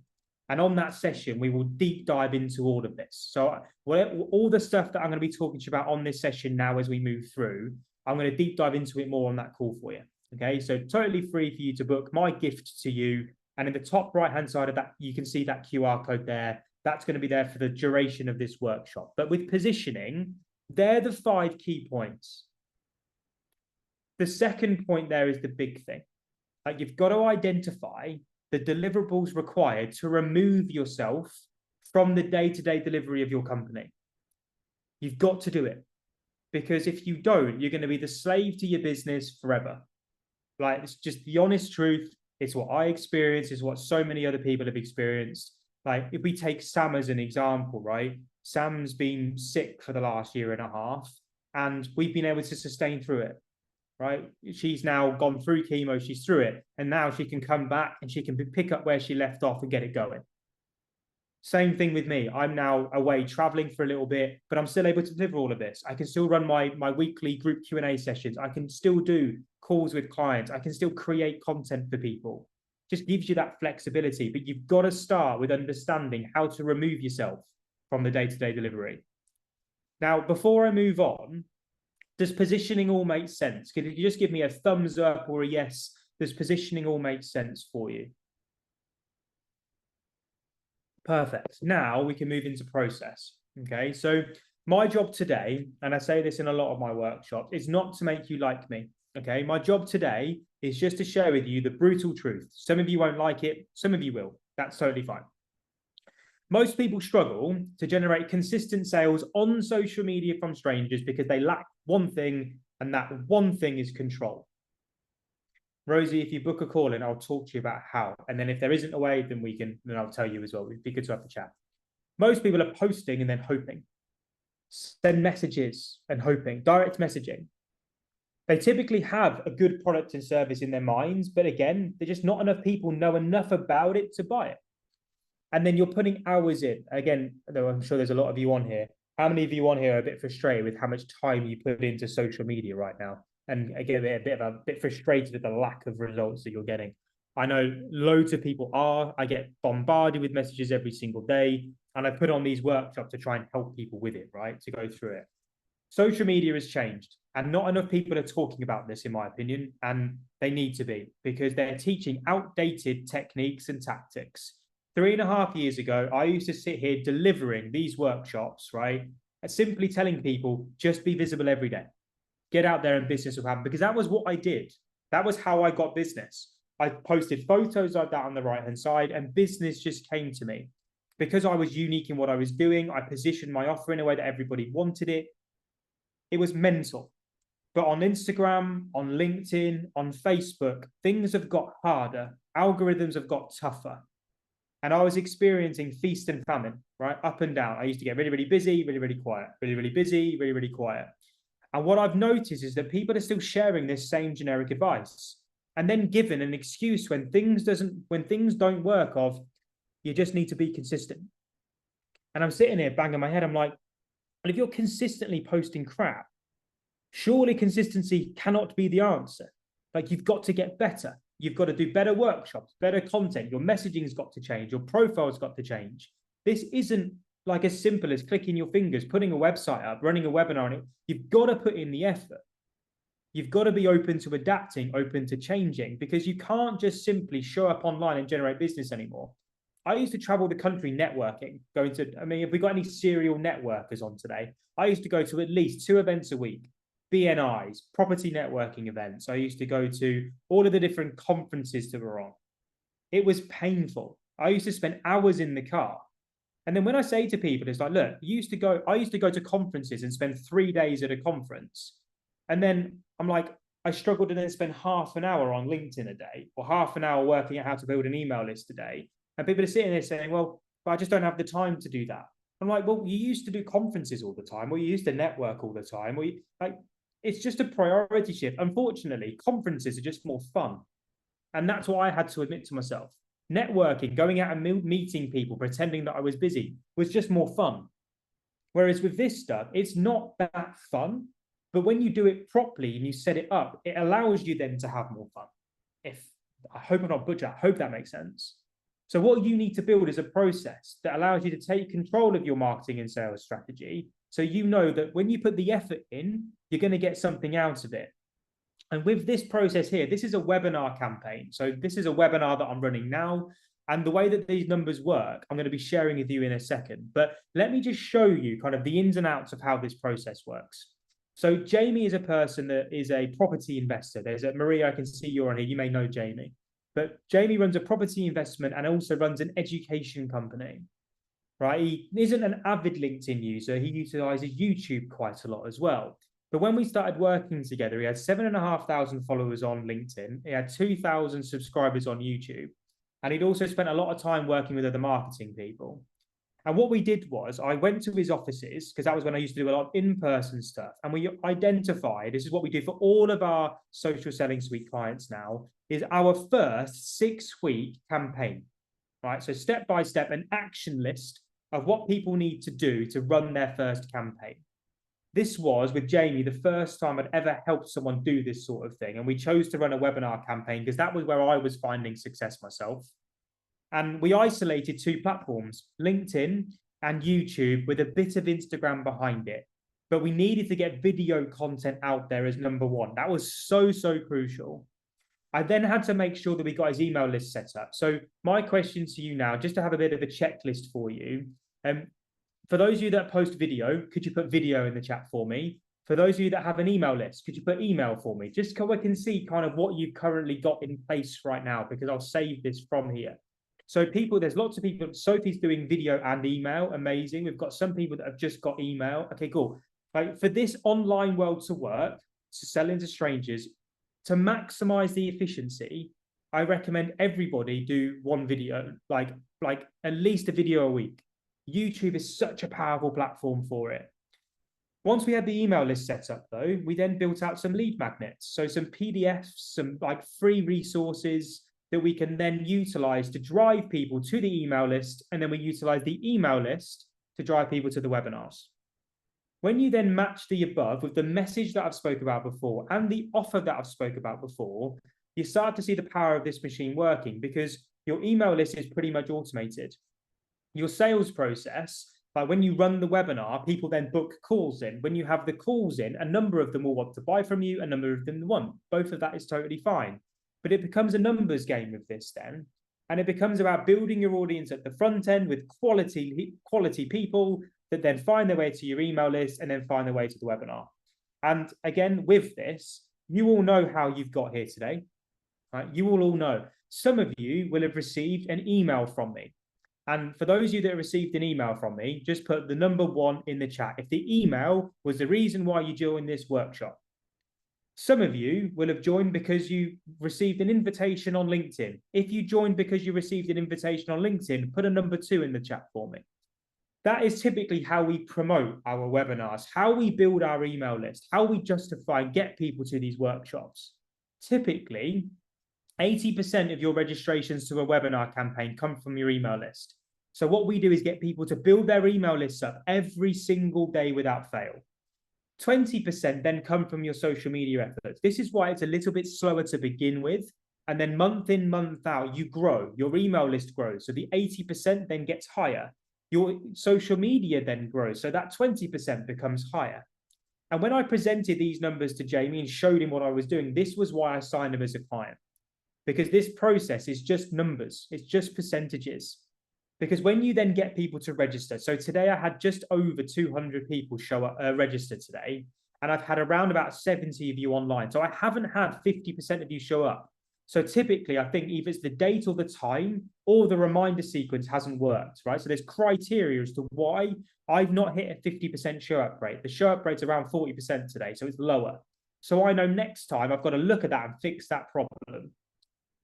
And on that session, we will deep dive into all of this. So all the stuff that I'm going to be talking to you about on this session now as we move through, I'm going to deep dive into it more on that call for you. Okay, so totally free for you to book. My gift to you. And in the top right-hand side of that, you can see that QR code there. That's going to be there for the duration of this workshop. But with positioning, they're the 5 key points. The second point there is the big thing. Like, you've got to identify the deliverables required to remove yourself from the day-to-day delivery of your company. You've got to do it, because if you don't, you're going to be the slave to your business forever. Like, it's just the honest truth. It's what I experienced. It's what so many other people have experienced. Like, if we take Sam as an example, right? Sam's been sick for the last year and a half, and we've been able to sustain through it, right? She's now gone through chemo, she's through it, and now she can come back and she can pick up where she left off and get it going. Same thing with me. I'm now away traveling for a little bit, but I'm still able to deliver all of this. I can still run my weekly group Q&A sessions. I can still do calls with clients. I can still create content for people. Just gives you that flexibility, but you've got to start with understanding how to remove yourself from the day-to-day delivery. Now, before I move on, does positioning all make sense? Could you just give me a thumbs up or a yes? Does positioning all make sense for you? Perfect. Now we can move into process. Okay, so my job today, and I say this in a lot of my workshops, is not to make you like me. Okay, my job today is just to share with you the brutal truth. Some of you won't like it, some of you will. That's totally fine. Most people struggle to generate consistent sales on social media from strangers because they lack one thing, and that one thing is control. Rosie, if you book a call in, I'll talk to you about how. And then if there isn't a way, then I'll tell you as well. It'd be good to have the chat. Most people are posting and then hoping. Send messages and hoping. Direct messaging. They typically have a good product and service in their minds, but again, there's just not enough people know enough about it to buy it. And then you're putting hours in. Again, though I'm sure there's a lot of you on here. How many of you on here are a bit frustrated with how much time you put into social media right now? And again, a bit frustrated at the lack of results that you're getting. I know loads of people are. I get bombarded with messages every single day. And I put on these workshops to try and help people with it, right? To go through it. Social media has changed, and not enough people are talking about this, in my opinion, and they need to be, because they're teaching outdated techniques and tactics. 3.5 years ago, I used to sit here delivering these workshops, right? And simply telling people, just be visible every day. Get out there and business will happen, because that was what I did. That was how I got business. I posted photos like that on the right-hand side, and business just came to me. Because I was unique in what I was doing, I positioned my offer in a way that everybody wanted it. It was mental. But on Instagram, on LinkedIn, on Facebook, things have got harder. Algorithms have got tougher. And I was experiencing feast and famine, right? Up and down. I used to get really, really busy, really, really quiet, really, really busy, really, really quiet. And what I've noticed is that people are still sharing this same generic advice, and then given an excuse when things don't work of, you just need to be consistent. And I'm sitting here banging my head. I'm like, well, if you're consistently posting crap, surely consistency cannot be the answer. Like, you've got to get better. You've got to do better workshops, better content. Your messaging's got to change. Your profile's got to change. This isn't like as simple as clicking your fingers, putting a website up, running a webinar on it. You've got to put in the effort. You've got to be open to adapting, open to changing, because you can't just simply show up online and generate business anymore. I used to travel the country networking, if we got any serial networkers on today, I used to go to at least 2 events a week, BNIs, property networking events. I used to go to all of the different conferences that were on. It was painful. I used to spend hours in the car. And then when I say to people, it's like, look, I used to go to conferences and spend 3 days at a conference. And then I'm like, I struggled to then spend half an hour on LinkedIn a day, or half an hour working out how to build an email list a day. And people are sitting there saying, well, but I just don't have the time to do that. I'm like, well, you used to do conferences all the time, or you used to network all the time, or it's just a priority shift. Unfortunately, conferences are just more fun. And that's what I had to admit to myself. Networking, going out and meeting people, pretending that I was busy, was just more fun. Whereas with this stuff, it's not that fun. But when you do it properly and you set it up, it allows you then to have more fun. I hope I'm not butchering, I hope that makes sense. So what you need to build is a process that allows you to take control of your marketing and sales strategy. So you know that when you put the effort in, you're going to get something out of it. And with this process here, this is a webinar campaign. So this is a webinar that I'm running now. And the way that these numbers work, I'm going to be sharing with you in a second. But let me just show you kind of the ins and outs of how this process works. So Jamie is a person that is a property investor. There's a Maria, I can see you're on here. You may know Jamie. But Jamie runs a property investment and also runs an education company, right? He isn't an avid LinkedIn user. He utilizes YouTube quite a lot as well. But when we started working together, he had 7,500 followers on LinkedIn. He had 2,000 subscribers on YouTube. And he'd also spent a lot of time working with other marketing people. And what we did was I went to his offices, because that was when I used to do a lot of in-person stuff. And we identified, this is what we do for all of our social selling suite clients now, is our first 6-week campaign, right? So step by step, an action list of what people need to do to run their first campaign. This was, with Jamie, the first time I'd ever helped someone do this sort of thing. And we chose to run a webinar campaign because that was where I was finding success myself. And we isolated 2 platforms, LinkedIn and YouTube, with a bit of Instagram behind it. But we needed to get video content out there as number 1. That was so, so crucial. I then had to make sure that we got his email list set up. So my question to you now, just to have a bit of a checklist for you, for those of you that post video, could you put video in the chat for me? For those of you that have an email list, could you put email for me? Just so I can see kind of what you've currently got in place right now, because I'll save this from here. So there's lots of people. Sophie's doing video and email. Amazing. We've got some people that have just got email. Okay, cool. Like, for this online world to work, to sell into strangers, to maximize the efficiency, I recommend everybody do 1 video, like at least a video a week. YouTube is such a powerful platform for it. Once we had the email list set up, though, we then built out some lead magnets. So some PDFs, some like free resources that we can then utilize to drive people to the email list. And then we utilize the email list to drive people to the webinars. When you then match the above with the message that I've spoke about before and the offer that I've spoke about before, you start to see the power of this machine working, because your email list is pretty much automated. Your sales process, like when you run the webinar, people then book calls in. When you have the calls in, a number of them will want to buy from you, a number of them won't. Both of that is totally fine. But it becomes a numbers game with this then. And it becomes about building your audience at the front end with quality people that then find their way to your email list and then find their way to the webinar. And again, with this, you all know how you've got here today, right? You will all know. Some of you will have received an email from me. And for those of you that received an email from me, just put the number 1 in the chat if the email was the reason why you joined this workshop. Some of you will have joined because you received an invitation on LinkedIn. If you joined because you received an invitation on LinkedIn, put a number 2 in the chat for me. That is typically how we promote our webinars, how we build our email list, how we justify and get people to these workshops. Typically, 80% of your registrations to a webinar campaign come from your email list. So what we do is get people to build their email lists up every single day without fail. 20% then come from your social media efforts. This is why it's a little bit slower to begin with. And then month in, month out, you grow. Your email list grows. So the 80% then gets higher. Your social media then grows. So that 20% becomes higher. And when I presented these numbers to Jamie and showed him what I was doing, this was why I signed him as a client. Because this process is just numbers. It's just percentages. Because when you then get people to register, so today I had just over 200 people show up, register today, and I've had around about 70 of you online. So I haven't had 50% of you show up. So typically, I think either it's the date or the time or the reminder sequence hasn't worked, right? So there's criteria as to why I've not hit a 50% show up rate. The show up rate's around 40% today, so it's lower. So I know next time I've got to look at that and fix that problem.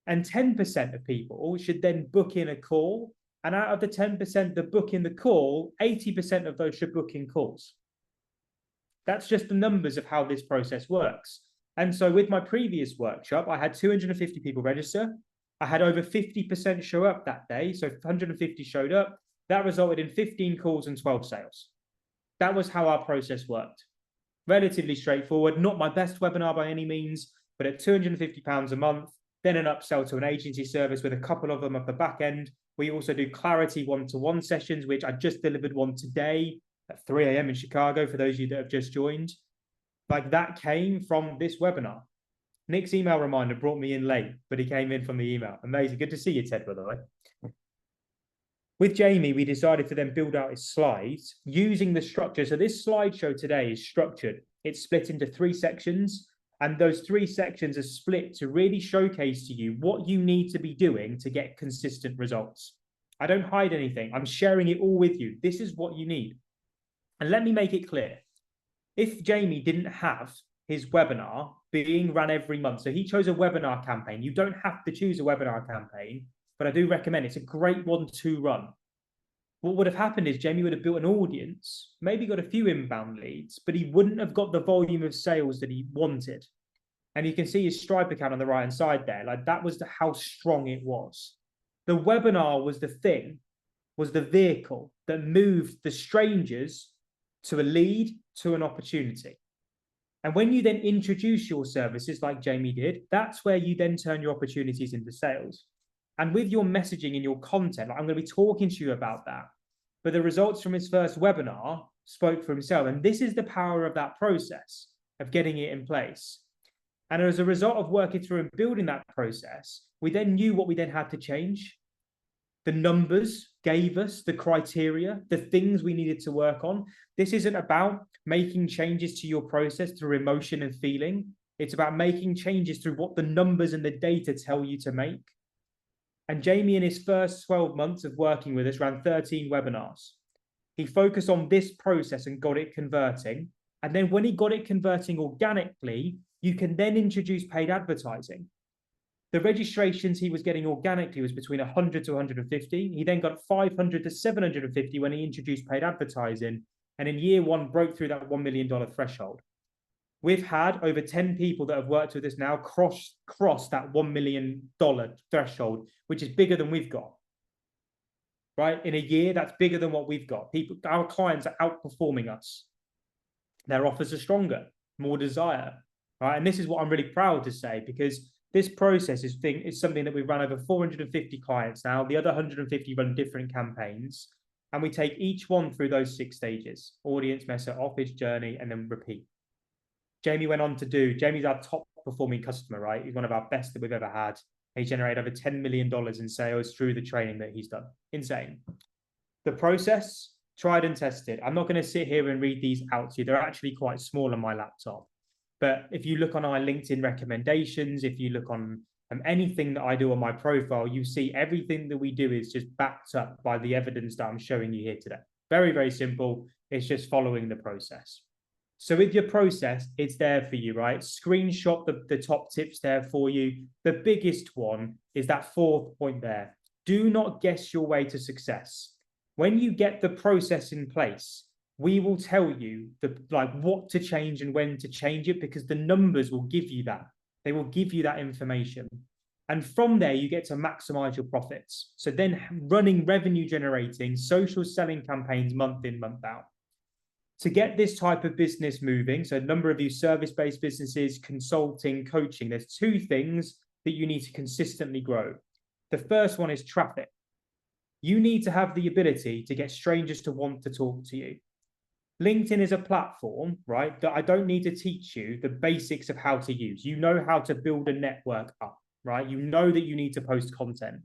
And 10% of people should then book in a call. And out of the 10% that book in the call, 80% of those should book in calls. That's just the numbers of how this process works. And so with my previous workshop, I had 250 people register. I had over 50% show up that day. So 150 showed up. That resulted in 15 calls and 12 sales. That was how our process worked. Relatively straightforward, not my best webinar by any means, but at £250 a month, then an upsell to an agency service with a couple of them at the back end. We also do clarity one-to-one sessions, which I just delivered one today at 3 a.m. in Chicago for those of you that have just joined. Like that came from this webinar. Nick's email reminder brought me in late, but he came in from the email. Amazing. Good to see you, Ted, by the way. With Jamie, we decided to then build out his slides using the structure. So this slideshow today is structured. It's split into 3 sections. And those 3 sections are split to really showcase to you what you need to be doing to get consistent results. I don't hide anything. I'm sharing it all with you. This is what you need. And let me make it clear. If Jamie didn't have his webinar being run every month, so he chose a webinar campaign. You don't have to choose a webinar campaign, but I do recommend it's a great one to run. What would have happened is Jamie would have built an audience, maybe got a few inbound leads, but he wouldn't have got the volume of sales that he wanted. And you can see his Stripe account on the right-hand side there. Like that was how strong it was. The webinar was the thing, was the vehicle that moved the strangers to a lead, to an opportunity. And when you then introduce your services like Jamie did, that's where you then turn your opportunities into sales. And with your messaging and your content, I'm going to be talking to you about that. But the results from his first webinar spoke for himself. And this is the power of that process of getting it in place. And as a result of working through and building that process, we then knew what we then had to change. The numbers gave us the criteria, the things we needed to work on. This isn't about making changes to your process through emotion and feeling. It's about making changes through what the numbers and the data tell you to make. And Jamie, in his first 12 months of working with us, ran 13 webinars. He focused on this process and got it converting. And then when he got it converting organically, you can then introduce paid advertising. The registrations he was getting organically was between 100 to 150. He then got 500 to 750 when he introduced paid advertising. And in year 1, broke through that $1 million threshold. We've had over 10 people that have worked with us now cross that $1 million threshold, which is bigger than we've got. Right? In a year, that's bigger than what we've got. Our clients are outperforming us. Their offers are stronger, more desire. Right? And this is what I'm really proud to say, because this process is something that we've run over 450 clients now. The other 150 run different campaigns. And we take each one through those 6 stages: audience, meta, office, journey, and then repeat. Jamie went on to Jamie's our top performing customer, right? He's one of our best that we've ever had. He generated over $10 million in sales through the training that he's done. Insane. The process, tried and tested. I'm not going to sit here and read these out to you. They're actually quite small on my laptop. But if you look on our LinkedIn recommendations, if you look on anything that I do on my profile, you see everything that we do is just backed up by the evidence that I'm showing you here today. Very, very simple. It's just following the process. So with your process, it's there for you, right? Screenshot the top tips there for you. The biggest one is that 4th point there. Do not guess your way to success. When you get the process in place, we will tell you what to change and when to change it, because the numbers will give you that. They will give you that information. And from there, you get to maximize your profits. So then running revenue generating social selling campaigns month in, month out. To get this type of business moving, so a number of you service-based businesses, consulting, coaching, there's two things that you need to consistently grow. The first one is traffic. You need to have the ability to get strangers to want to talk to you. LinkedIn is a platform, right, that I don't need to teach you the basics of how to use. You know how to build a network up, right? You know that you need to post content,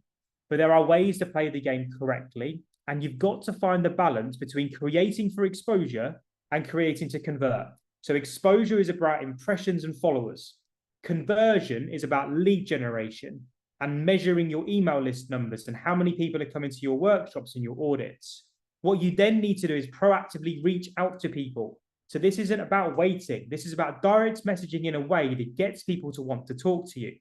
but there are ways to play the game correctly. And you've got to find the balance between creating for exposure and creating to convert. So exposure is about impressions and followers. Conversion is about lead generation and measuring your email list numbers and how many people are coming to your workshops and your audits. What you then need to do is proactively reach out to people. So this isn't about waiting. This is about direct messaging in a way that gets people to want to talk to you.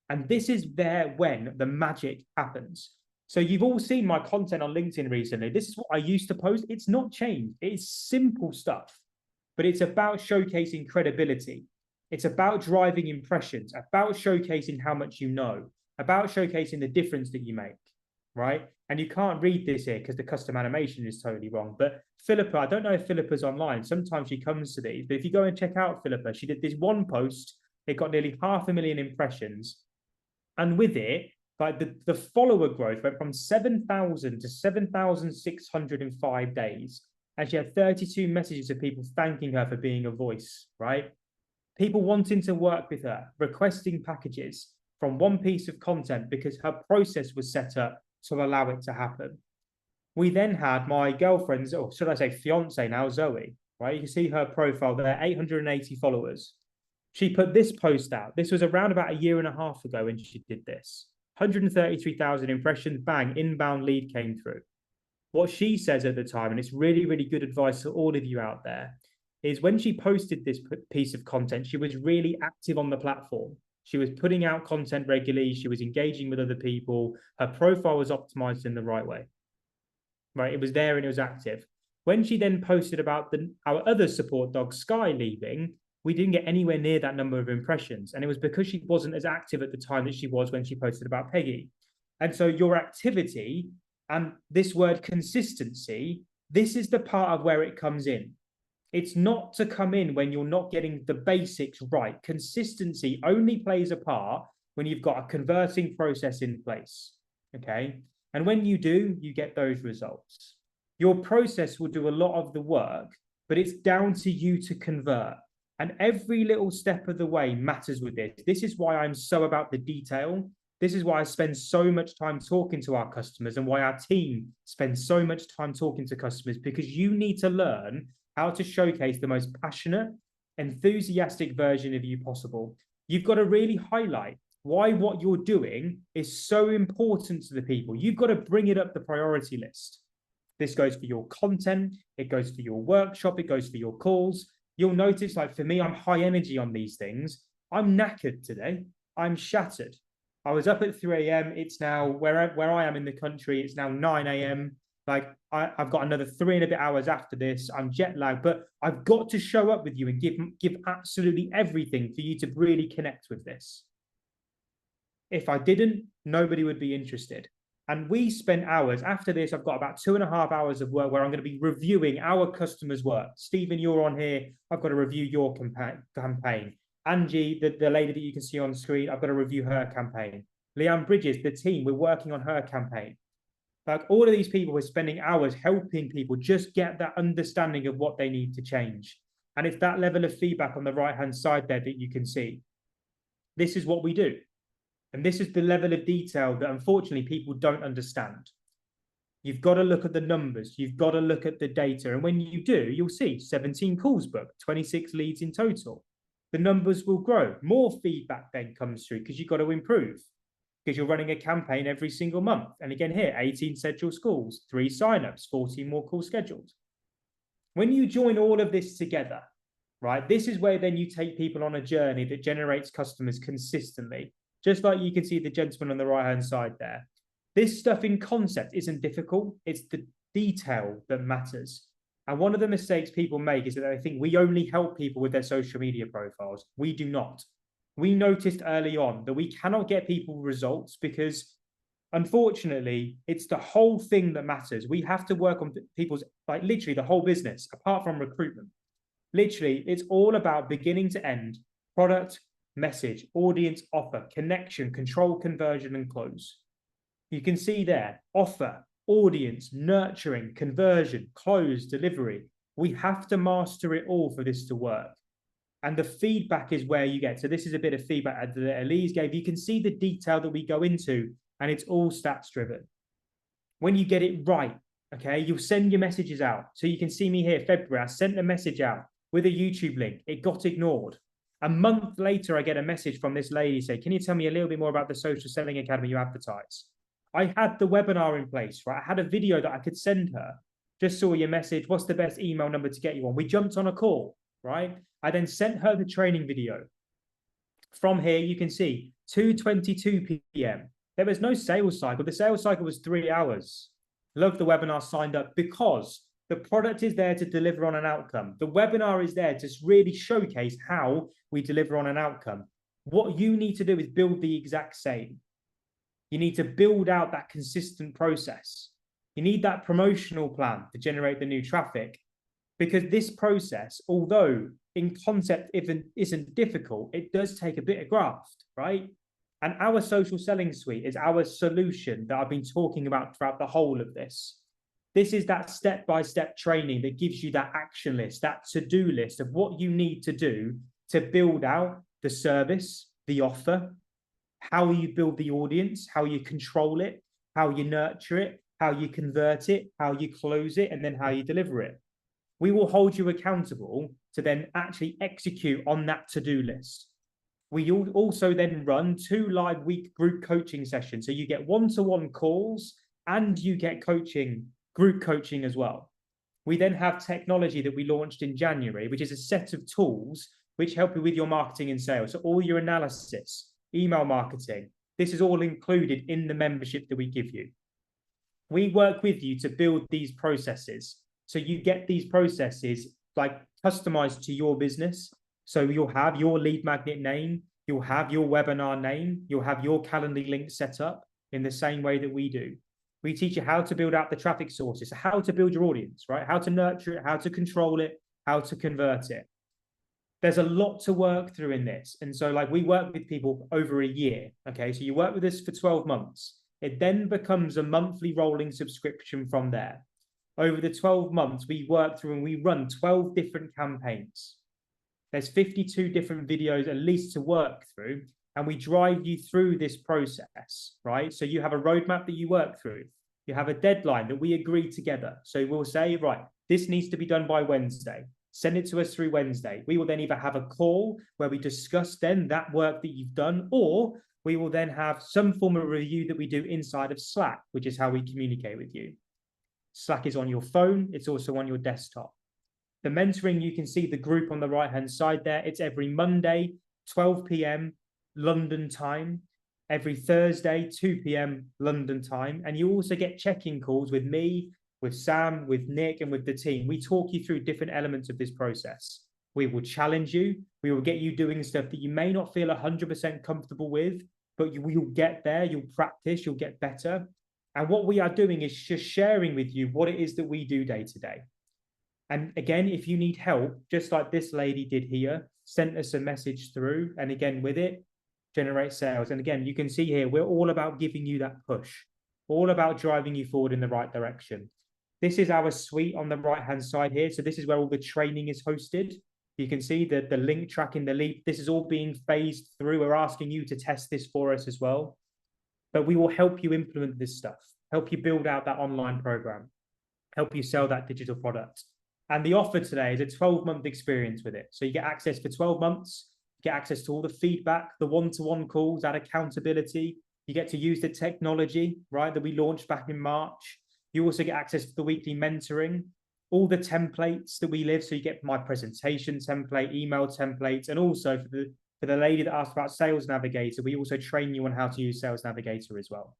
And this is there when the magic happens. So you've all seen my content on LinkedIn recently. This is what I used to post. It's not changed. It's simple stuff, but it's about showcasing credibility. It's about driving impressions, about showcasing how much you know, about showcasing the difference that you make, right? And you can't read this here because the custom animation is totally wrong. But Philippa, I don't know if Philippa's online. Sometimes she comes to these, but if you go and check out Philippa, she did this one post. It got nearly 500,000 impressions. And with it, like the follower growth went from 7,000 to 7,605 days. And she had 32 messages of people thanking her for being a voice, right? People wanting to work with her, requesting packages from one piece of content because her process was set up to allow it to happen. We then had my girlfriend's, or should I say fiance now, Zoe, right? You can see her profile there, 880 followers. She put this post out. This was around about a year and a half ago when she did this. 133,000 impressions, bang, inbound lead came through. What she says at the time, and it's really, really good advice to all of you out there, is when she posted this piece of content, she was really active on the platform. She was putting out content regularly. She was engaging with other people. Her profile was optimized in the right way, right? It was there and it was active. When she then posted about our other support dog, Sky, leaving, we didn't get anywhere near that number of impressions. And it was because she wasn't as active at the time that she was when she posted about Peggy. And so your activity and this word consistency, this is the part of where it comes in. It's not to come in when you're not getting the basics right. Consistency only plays a part when you've got a converting process in place, okay? And when you do, you get those results. Your process will do a lot of the work, but it's down to you to convert. And every little step of the way matters with this. This is why I'm so about the detail. This is why I spend so much time talking to our customers and why our team spends so much time talking to customers, because you need to learn how to showcase the most passionate, enthusiastic version of you possible. You've got to really highlight why what you're doing is so important to the people. You've got to bring it up the priority list. This goes for your content, it goes for your workshop, it goes for your calls. You'll notice, like for me, I'm high energy on these things. I'm knackered today. I'm shattered. I was up at 3 a.m. It's now, where I am in the country, it's now 9 a.m. Like I've got another 3 and a bit hours after this. I'm jet lagged, but I've got to show up with you and give absolutely everything for you to really connect with this. If I didn't, nobody would be interested. And we spent hours. After this, I've got about 2.5 hours of work where I'm going to be reviewing our customers' work. Stephen, you're on here. I've got to review your campaign. Angie, the lady that you can see on screen, I've got to review her campaign. Leanne Bridges, the team, we're working on her campaign. Like all of these people, we're spending hours helping people just get that understanding of what they need to change. And it's that level of feedback on the right-hand side there that you can see. This is what we do. And this is the level of detail that unfortunately people don't understand. You've got to look at the numbers. You've got to look at the data. And when you do, you'll see 17 calls booked, 26 leads in total. The numbers will grow. More feedback then comes through because you've got to improve, because you're running a campaign every single month. And again here, 18 scheduled calls, 3 signups, 14 more calls scheduled. When you join all of this together, right, this is where then you take people on a journey that generates customers consistently. Just like you can see the gentleman on the right-hand side there. This stuff in concept isn't difficult. It's the detail that matters. And one of the mistakes people make is that they think we only help people with their social media profiles. We do not. we noticed early on that we cannot get people results because unfortunately, it's the whole thing that matters. We have to work on people's, like literally the whole business, apart from recruitment. Literally, it's all about beginning to end, product, message, audience, offer, connection, control, conversion, and close. You can see there, offer, audience, nurturing, conversion, close, delivery. We have to master it all for this to work. And the feedback is where you get. So this is a bit of feedback that Elise gave. You can see the detail that we go into, and it's all stats driven. When you get it right, okay, you'll send your messages out. So you can see me here, February, I sent a message out with a YouTube link. It got ignored. A month later, I get a message from this lady say, can you tell me a little bit more about the Social Selling Academy you advertise? I had the webinar in place, right? I had a video that I could send her. Just saw your message. What's the best email number to get you on? We jumped on a call, right? I then sent her the training video. From here, you can see 2:22 p.m. There was no sales cycle. The sales cycle was 3 hours. Love the webinar, signed up because the product is there to deliver on an outcome. The webinar is there to really showcase how we deliver on an outcome. What you need to do is build the exact same. You need to build out that consistent process. You need that promotional plan to generate the new traffic, because this process, although in concept isn't difficult, it does take a bit of graft, right? And our social selling suite is our solution that I've been talking about throughout the whole of this. This is that step-by-step training that gives you that action list, that to-do list of what you need to do to build out the service, the offer, how you build the audience, how you control it, how you nurture it, how you convert it, how you close it, and then how you deliver it. We will hold you accountable to then actually execute on that to-do list. We also then run 2 live week group coaching sessions. So you get one-to-one calls and you get coaching, group coaching as well. We then have technology that we launched in January, which is a set of tools which help you with your marketing and sales. So all your analysis, email marketing, this is all included in the membership that we give you. We work with you to build these processes. So you get these processes like customized to your business. So you'll have your lead magnet name, you'll have your webinar name, you'll have your Calendly link set up in the same way that we do. We teach you how to build out the traffic sources, how to build your audience, right? How to nurture it, how to control it, how to convert it. There's a lot to work through in this. And so like we work with people over a year, okay? So you work with us for 12 months. It then becomes a monthly rolling subscription from there. Over the 12 months, we work through and we run 12 different campaigns. There's 52 different videos at least to work through, and we drive you through this process, right? So you have a roadmap that you work through. You have a deadline that we agree together. So we'll say, right, this needs to be done by Wednesday. Send it to us through Wednesday. We will then either have a call where we discuss then that work that you've done, or we will then have some form of review that we do inside of Slack, which is how we communicate with you. Slack is on your phone. It's also on your desktop. The mentoring, you can see the group on the right-hand side there. It's every Monday, 12 p.m. London time, every Thursday, 2 p.m. London time. And you also get check-in calls with me, with Sam, with Nick, and with the team. We talk you through different elements of this process. We will challenge you. We will get you doing stuff that you may not feel 100% comfortable with, but you'll get there, you'll practice, you'll get better. And what we are doing is just sharing with you what it is that we do day to day. And again, if you need help, just like this lady did here, sent us a message through, and again, with it, generate sales. And again, you can see here, we're all about giving you that push, all about driving you forward in the right direction. This is our suite on the right-hand side here. So this is where all the training is hosted. You can see that the link tracking the lead. This is all being phased through. We're asking you to test this for us as well. But we will help you implement this stuff, help you build out that online program, help you sell that digital product. And the offer today is a 12-month experience with it. So you get access for 12 months, you get access to all the feedback, the one-to-one calls, that accountability. You get to use the technology, right, that we launched back in March. You also get access to the weekly mentoring, all the templates that we live. So you get my presentation template, email templates, and also for the lady that asked about Sales Navigator, we also train you on how to use Sales Navigator as well.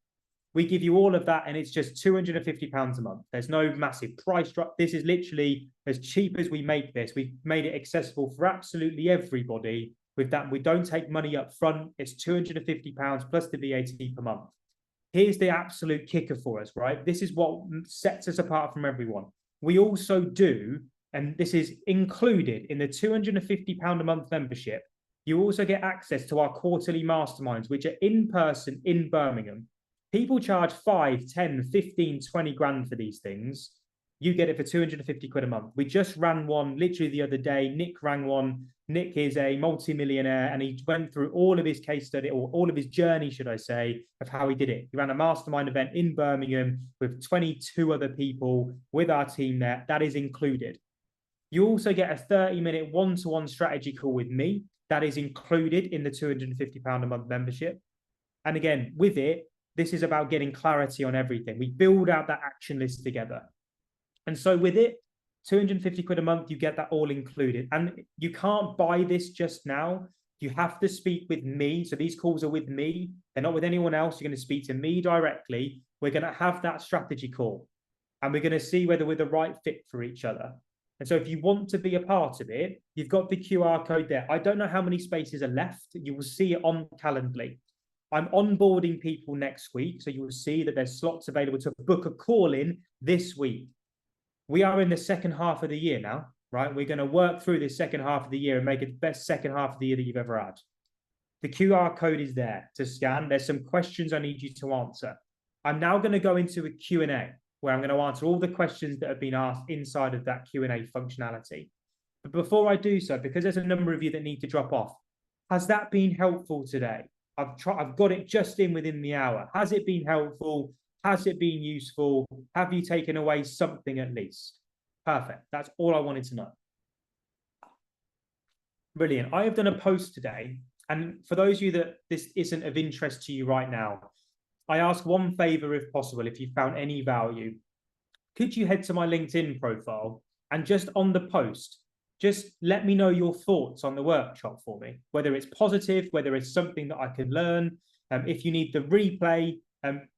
We give you all of that, and it's just £250 a month. There's no massive price drop. This is literally as cheap as we make this. We've made it accessible for absolutely everybody With that, we don't take money up front. It's £250 plus the VAT per month. Here's the absolute kicker for us, right? This is what sets us apart from everyone. We also do, and this is included in the £250 a month membership, you also get access to our quarterly masterminds, which are in person in Birmingham. People charge 5, 10, 15, 20 grand for these things. You get it for 250 quid a month. We just ran one literally the other day. Nick ran one. Nick is a multi-millionaire, and he went through all of his case study, or all of his journey, should I say, of how he did it. He ran a mastermind event in Birmingham with 22 other people with our team there. That is included. You also get a 30-minute one-to-one strategy call with me. That is included in the £250 a month membership. And again, with it, this is about getting clarity on everything. We build out that action list together. And so with it, 250 quid a month, you get that all included. And you can't buy this just now. You have to speak with me. So these calls are with me. They're not with anyone else. You're going to speak to me directly. We're going to have that strategy call. And we're going to see whether we're the right fit for each other. And so if you want to be a part of it, you've got the QR code there. I don't know how many spaces are left. You will see it on Calendly. I'm onboarding people next week. So you will see that there's slots available to book a call in this week. We are in the second half of the year now, right? We're going to work through this second half of the year and make it the best second half of the year that you've ever had. The QR code is there to scan. There's some questions I need you to answer. I'm now going to go into a Q&A where I'm going to answer all the questions that have been asked inside of that Q&A functionality. But before I do so, because there's a number of you that need to drop off, has that been helpful today? I've got it just in within the hour. Has it been helpful? Has it been useful? Have you taken away something at least? Perfect. That's all I wanted to know. Brilliant. I have done a post today. And for those of you that this isn't of interest to you right now, I ask one favor if possible, if you found any value. Could you head to my LinkedIn profile and just on the post, just let me know your thoughts on the workshop for me, whether it's positive, whether it's something that I can learn. If you need the replay,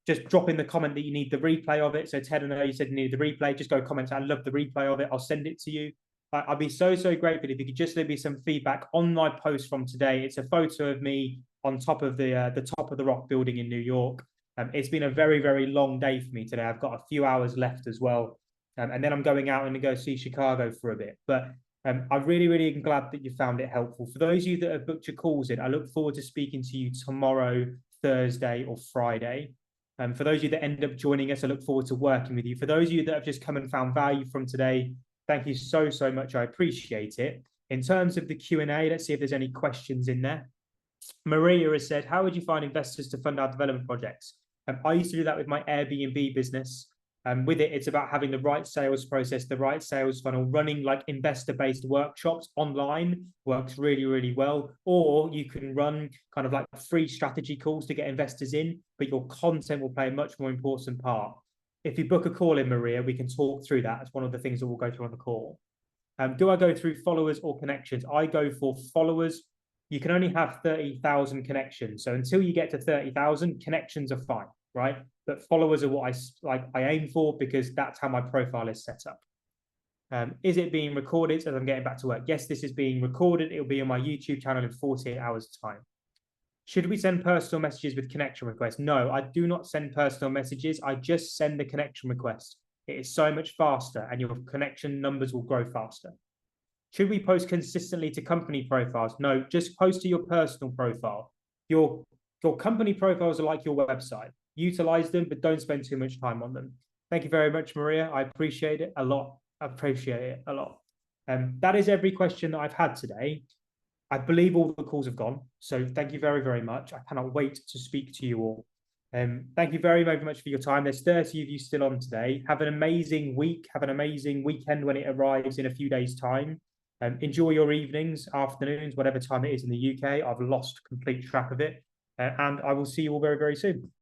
just drop in the comment that you need the replay of it. So Ted, I know you said you needed the replay. Just go comment, I love the replay of it. I'll send it to you. I'd be so grateful if you could just leave me some feedback on my post from today. It's a photo of me on top of the top of the Rock building in New York. It's been a very long day for me today. I've got a few hours left as well. And then I'm going out and to go see Chicago for a bit. But I'm really am glad that you found it helpful. For those of you that have booked your calls in, I look forward to speaking to you tomorrow, Thursday or Friday. For those of you that end up joining us, I look forward to working with you. For those of you that have just come and found value from today, thank you so much. I appreciate it. In terms of the Q&A, let's see if there's any questions in there. Maria has said, how would you find investors to fund our development projects? I used to do that with my Airbnb business. With it, it's about having the right sales process, the right sales funnel. Running like investor-based workshops online works really well. Or you can run kind of like free strategy calls to get investors in, but your content will play a much more important part. If you book a call in, Maria, we can talk through that. It's one of the things that we'll go through on the call. Do I go through followers or connections? I go for followers. You can only have 30,000 connections. So until you get to 30,000, connections are fine, right? But followers are what I aim for, because that's how my profile is set up. Is it being recorded as I'm getting back to work? Yes, this is being recorded. It'll be on my YouTube channel in 48 hours time. Should we send personal messages with connection requests? No, I do not send personal messages. I just send the connection request. It is so much faster and your connection numbers will grow faster. Should we post consistently to company profiles? No, just post to your personal profile. Your company profiles are like your website. Utilize them, but don't spend too much time on them. Thank you very much, Maria. I appreciate it a lot. That is every question that I've had today. I believe all the calls have gone. So thank you very much. I cannot wait to speak to you all. Thank you very much for your time. There's 30 of you still on today. Have an amazing week. Have an amazing weekend when it arrives in a few days' time. Enjoy your evenings, afternoons, whatever time it is in the UK. I've lost complete track of it. And I will see you all very soon.